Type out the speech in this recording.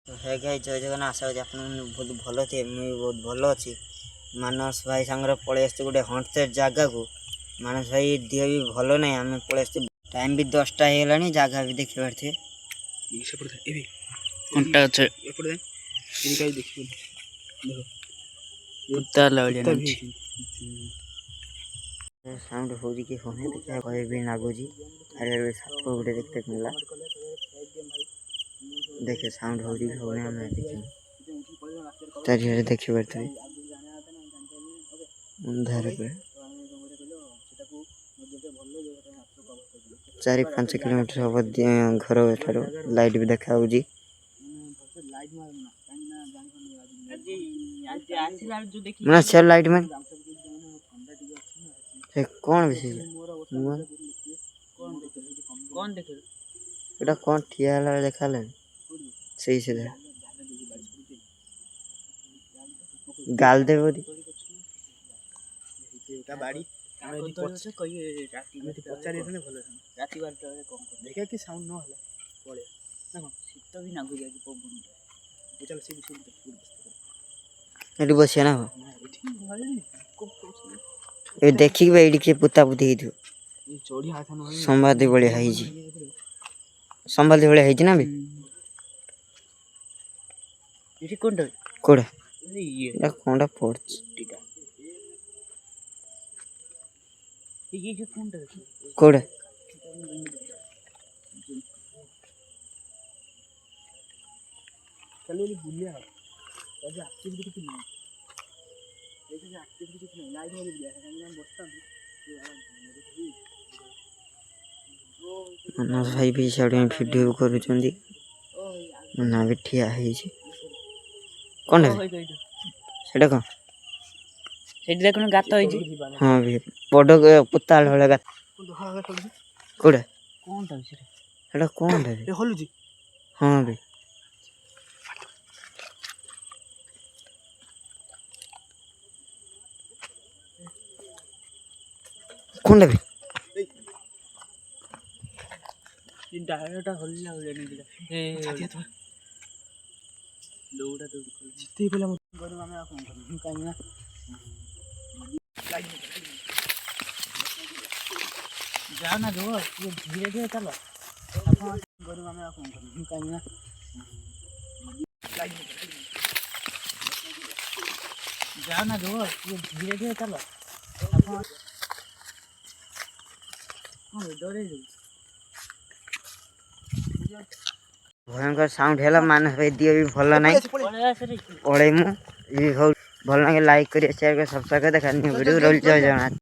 हे गाई जय जगन्नाथ आशा करी आप बहुत भल थे मुझे बहुत भल अच्छी मानस भाई सांगे पलि आसते गोटे हंटेड जगह को मानस भाई देह भी भल ना आम पलि आसते टाइम भी 10टा हो जगह भी देखी पारे साउंड हो कि कहे भी लगुच अरे साप गोटे देखते मिला देखे साउंड हो चारिड़े देखी पारे अंधार 4-5 किलोमीटर हम घर ठार लाइट भी देखा से लाइट में कौन विषय कौन ठिया देखा से गाल देव बाड़ी देखा कि साउंड न शीत भी नागु बसिया ना ये देखिक ये पुता पुती संवादी भाया संवादी भाया ना भी कोड़ा कौन पड़ कोड़ा मनोज भाई भी साइड वीडियो कर ठिया कौन से कौन देखो गात हाँ भी बड़ पुता गात कौड़ा कौन हाँ भी कौन भी डायरेक्टा हल्ला दौड़ा जिते पे कहीं जाओ ना जो धीरे धीरे चलो गरु आम कहीं जाओ ना जो धीरे धीरे चलो भयंकर साउंड है मानस भाई दिए भी भल ना पढ़े मु भल लगे लाइक कर शेयर कर सब्सक्राइब देखा वीडियो रोल जय जगन्नाथ।